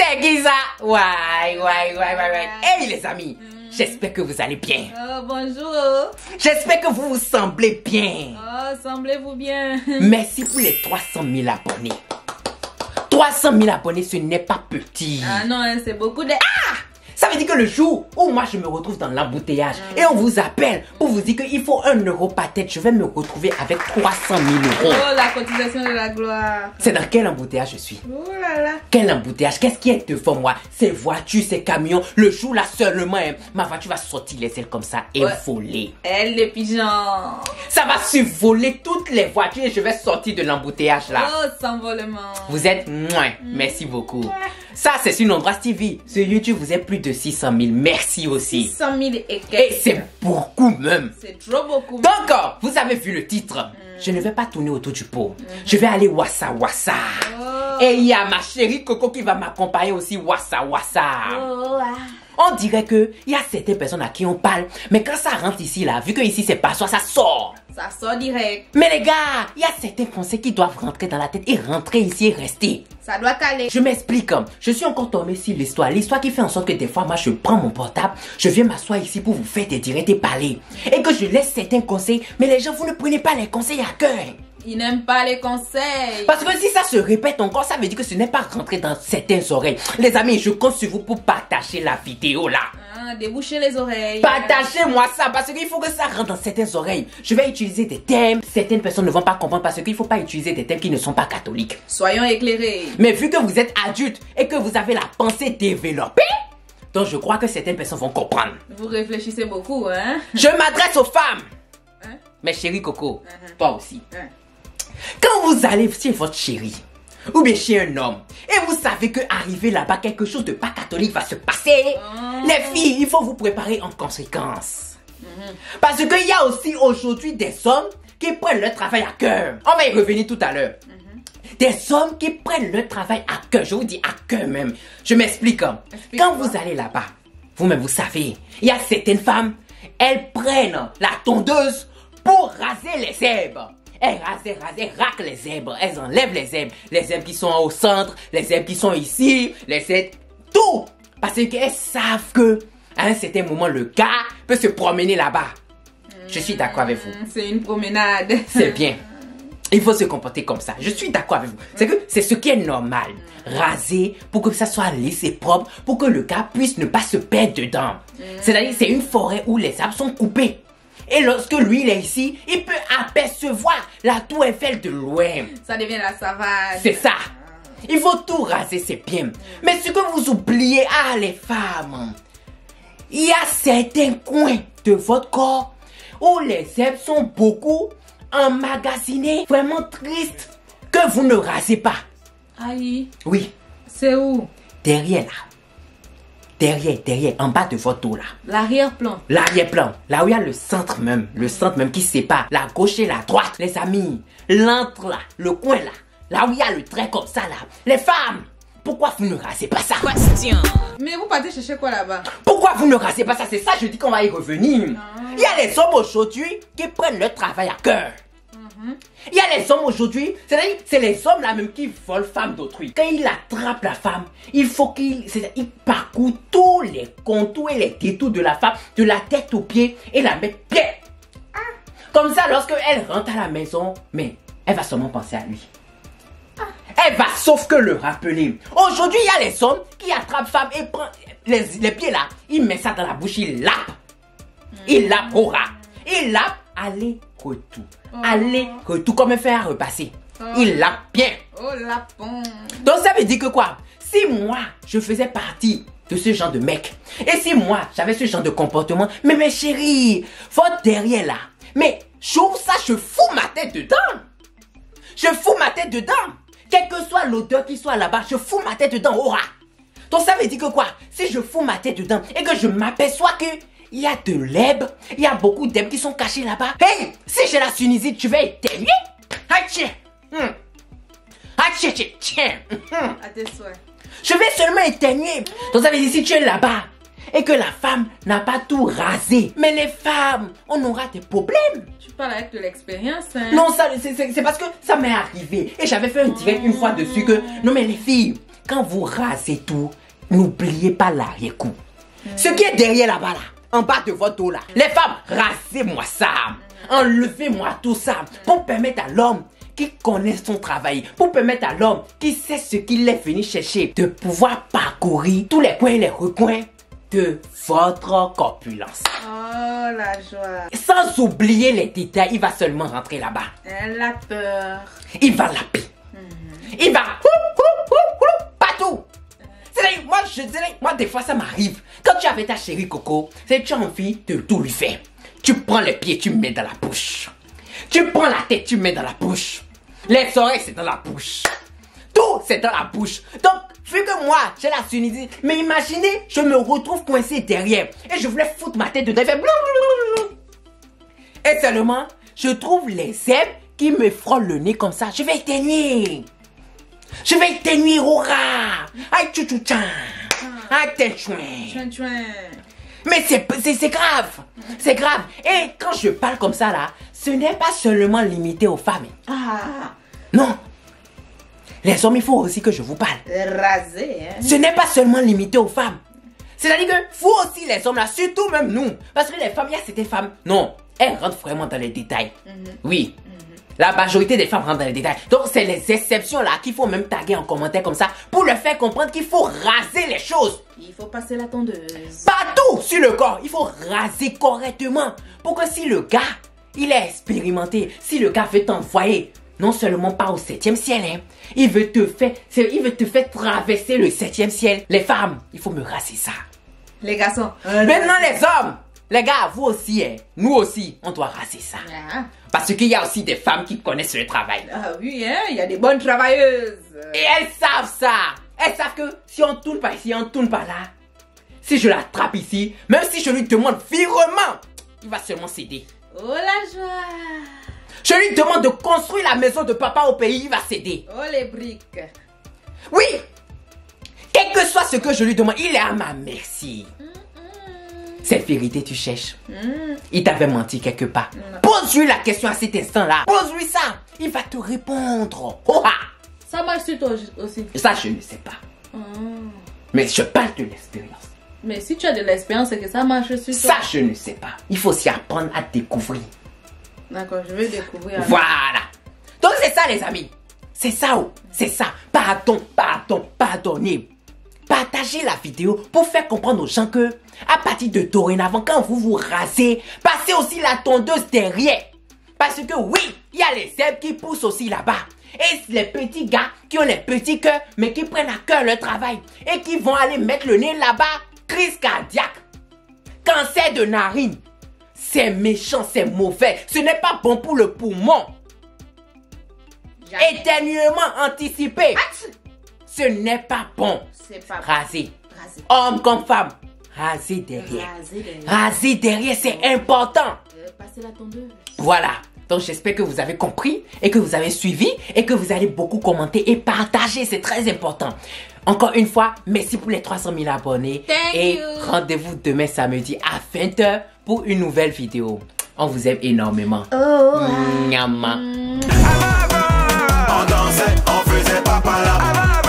C'est qui ça? Ouais. Hey les amis, j'espère que vous allez bien. Oh, bonjour. J'espère que vous vous semblez bien. Oh, semblez-vous bien. Merci pour les 300 000 abonnés. 300 000 abonnés, ce n'est pas petit. Ah non, hein, c'est beaucoup de... Ça veut dire que le jour où moi je me retrouve dans l'embouteillage et on vous appelle pour vous dire qu'il faut 1 euro par tête, je vais me retrouver avec 300 000 euros. Oh, la cotisation de la gloire. C'est dans quel embouteillage je suis? Oh là là. Quel embouteillage? Qu'est-ce qui est devant moi? Ces voitures, ces camions. Le jour là seulement, hein, ma voiture va sortir les ailes comme ça et voler. Elle, les pigeons. Ça va survoler toutes les voitures et je vais sortir de l'embouteillage là. Oh, s'envolement. Vous êtes... Merci beaucoup. Ça, c'est sur Nondras TV. Sur YouTube, vous êtes plus de 600 000. Merci aussi. 600 000 et quelques. Et c'est beaucoup même. C'est trop beaucoup. Donc, vous avez vu le titre. Je ne vais pas tourner autour du pot. Je vais aller wassa wassa. Et il y a ma chérie Coco qui va m'accompagner aussi wassa wassa. On dirait que il y a certaines personnes à qui on parle, mais quand ça rentre ici là, vu que ici c'est pas soi, ça sort. Ça sort direct. Mais les gars, il y a certains conseils qui doivent rentrer dans la tête et rentrer ici et rester. Ça doit caler. Je m'explique. Je suis encore tombé sur l'histoire. L'histoire qui fait en sorte que des fois, moi, je prends mon portable, je viens m'asseoir ici pour vous faire des directs et parler. Et que je laisse certains conseils, mais les gens, vous ne prenez pas les conseils à cœur. Ils n'aiment pas les conseils. Parce que si ça se répète encore, ça veut dire que ce n'est pas rentré dans certaines oreilles. Les amis, je compte sur vous pour partager la vidéo là. Débouchez les oreilles. Partagez-moi ça parce qu'il faut que ça rentre dans certaines oreilles. Je vais utiliser des thèmes. Certaines personnes ne vont pas comprendre parce qu'il ne faut pas utiliser des thèmes qui ne sont pas catholiques. Soyons éclairés. Mais vu que vous êtes adulte et que vous avez la pensée développée, donc je crois que certaines personnes vont comprendre. Vous réfléchissez beaucoup, hein? Je m'adresse aux femmes. Mais chérie Coco, toi aussi. Quand vous allez chez votre chérie, ou bien chez un homme, et vous savez que arrivé là-bas, quelque chose de pas catholique va se passer, les filles, il faut vous préparer en conséquence. Parce qu'il y a aussi aujourd'hui des hommes qui prennent leur travail à cœur. On va y revenir tout à l'heure. Des hommes qui prennent leur travail à cœur, je vous dis à cœur même. Je m'explique. Quand vous allez là-bas, vous-même vous savez, il y a certaines femmes, elles prennent la tondeuse pour raser les herbes. Elles raclent les herbes, elles enlèvent les herbes qui sont au centre, les herbes qui sont ici, les herbes, tout. Parce qu'elles savent que à un certain moment, le gars peut se promener là-bas. Je suis d'accord avec vous. C'est une promenade. C'est bien. Il faut se comporter comme ça. Je suis d'accord avec vous. C'est que c'est ce qui est normal. Raser pour que ça soit lisse et propre, pour que le gars puisse ne pas se perdre dedans. C'est-à-dire, c'est une forêt où les arbres sont coupés. Et lorsque lui, il est ici, il peut apercevoir la tour Eiffel de loin. Ça devient la savane. C'est ça. Il faut tout raser, c'est bien. Mais ce que vous oubliez, les femmes, il y a certains coins de votre corps où les herbes sont beaucoup emmagasinées, vraiment tristes, que vous ne rasez pas. Aïe. Oui. C'est où? Derrière là. Derrière, en bas de votre dos là. L'arrière-plan. L'arrière-plan, là où il y a le centre même qui sépare la gauche et la droite. Les amis, l'entre là, le coin là où il y a le trait comme ça là. Les femmes, pourquoi vous ne rasez pas ça? Question. Mais vous partez chercher quoi là-bas? Pourquoi vous ne rasez pas ça? C'est ça, je dis qu'on va y revenir. Il y a les hommes aujourd'hui qui prennent leur travail à cœur. Il y a les hommes aujourd'hui, c'est-à-dire c'est les hommes là même qui volent femme d'autrui. Quand il attrape la femme, il faut qu'il parcourt tous les contours et les détours de la femme, de la tête aux pieds et la mettre bien. Comme ça, lorsque elle rentre à la maison, mais elle va seulement penser à lui. Elle va sauf que le rappeler. Aujourd'hui, il y a les hommes qui attrapent femme et prend les pieds là, il met ça dans la bouche, il lappe. Il lappe au rat. Il lappe, aller-retour. Aller-retour, comme un fer à repasser. Il lappe bien. Oh, lapon. Donc ça veut dire que quoi? Si moi, je faisais partie de ce genre de mec, et si moi, j'avais ce genre de comportement, mais mes chéris, votre derrière là, mais j'ouvre ça, je fous ma tête dedans. Je fous ma tête dedans. Quelle que soit l'odeur qui soit là-bas, je fous ma tête dedans. Aura. Donc ça veut dire que quoi? Si je fous ma tête dedans et que je m'aperçois que il y a de l'herbe, il y a beaucoup d'herbes qui sont cachées là-bas. Hey, si j'ai la sinusite, tu vas éternuer. Tiens. Tiens. À tes souhaits. Je vais seulement éternuer. Donc ça veut dire si tu es là-bas et que la femme n'a pas tout rasé. Mais les femmes, on aura des problèmes. Tu parles avec de l'expérience, hein? Non, c'est parce que ça m'est arrivé. Et j'avais fait un direct une fois dessus que, non mais les filles, quand vous rasez tout, n'oubliez pas l'arrière-coup. Ce qui est derrière là-bas, là, en bas de votre dos là. Les femmes, rasez-moi ça. Enlevez-moi tout ça pour permettre à l'homme qui connaît son travail, pour permettre à l'homme qui sait ce qu'il est venu chercher, de pouvoir parcourir tous les coins et les recoins de votre corpulence. Oh, la joie. Sans oublier les détails, il va seulement rentrer là-bas. Elle a peur. Il va laper. Il va partout. Moi, des fois, ça m'arrive. Quand tu es avec ta chérie Coco, c'est tu as envie de tout lui faire. Tu prends les pieds, tu mets dans la bouche. Tu prends la tête, tu mets dans la bouche. Les oreilles, c'est dans la bouche. Tout, c'est dans la bouche. Donc, vu que moi, j'ai la Tunisie, mais imaginez, je me retrouve coincé derrière. Et je voulais foutre ma tête dedans. Et seulement, je trouve les zèbres qui me frôlent le nez comme ça. Je vais éteigner. Je vais éteigner, hurrah. Aïe, tchou-tchou-tchan. Aïe, tchouin. Mais c'est grave. C'est grave. Et quand je parle comme ça là, ce n'est pas seulement limité aux femmes. Ah. Non. Les hommes, il faut aussi que je vous parle. Rasé, hein. Ce n'est pas seulement limité aux femmes. C'est-à-dire que vous aussi les hommes là, surtout même nous. Parce que les femmes, il y a certaines femmes, non, elles rentrent vraiment dans les détails. Oui. La majorité des femmes rentrent dans les détails. Donc c'est les exceptions là qu'il faut même taguer en commentaire comme ça pour leur faire comprendre qu'il faut raser les choses. Il faut passer la tondeuse. Partout sur le corps, il faut raser correctement. Pour que si le gars, il est expérimenté, si le gars veut t'envoyer, non seulement pas au 7e ciel, hein, il veut te faire traverser le 7e ciel. Les femmes, il faut me raser ça. Les garçons. Maintenant les hommes, les gars, vous aussi, hein, nous aussi, on doit raser ça. Ah. Parce qu'il y a aussi des femmes qui connaissent le travail. Ah oui, hein, il y a des bonnes travailleuses. Et elles savent ça. Elles savent que si on tourne par ici, on tourne par là. Si je l'attrape ici, même si je lui demande virement, il va seulement céder. Oh la joie. Je lui demande de construire la maison de papa au pays, il va céder. Oh les briques. Oui. Quel que soit ce que je lui demande, il est à ma merci. Cette vérité, tu cherches. Il t'avait menti quelque part. Pose-lui la question à cet instant-là. Pose-lui ça. Il va te répondre. Oh, ah. Ça marche sur toi aussi. Ça, je ne sais pas. Mais je parle de l'expérience. Mais si tu as de l'expérience, c'est que ça marche sur toi. Ça, je ne sais pas. Il faut aussi apprendre à découvrir. D'accord, je vais découvrir. Voilà. Donc, c'est ça, les amis. C'est ça, oh. C'est ça. Pardonnez. Partagez la vidéo pour faire comprendre aux gens que, à partir de dorénavant, quand vous vous rasez, passez aussi la tondeuse derrière. Parce que oui, il y a les zèbres qui poussent aussi là-bas. Et les petits gars qui ont les petits cœurs, mais qui prennent à cœur leur travail. Et qui vont aller mettre le nez là-bas, crise cardiaque, cancer de narine. C'est méchant, c'est mauvais. Ce n'est pas bon pour le poumon. Éternuement anticipé. Ce n'est pas bon. C'est pas bon. Raser. Homme comme femme. Raser derrière. Raser derrière, c'est important. Passer la tondeuse. Voilà. Donc j'espère que vous avez compris et que vous avez suivi et que vous allez beaucoup commenter et partager. C'est très important. Encore une fois, merci pour les 300 000 abonnés. Et rendez-vous demain samedi à 20h pour une nouvelle vidéo. On vous aime énormément. Oh. Nyama. On dansait, on faisait papa là.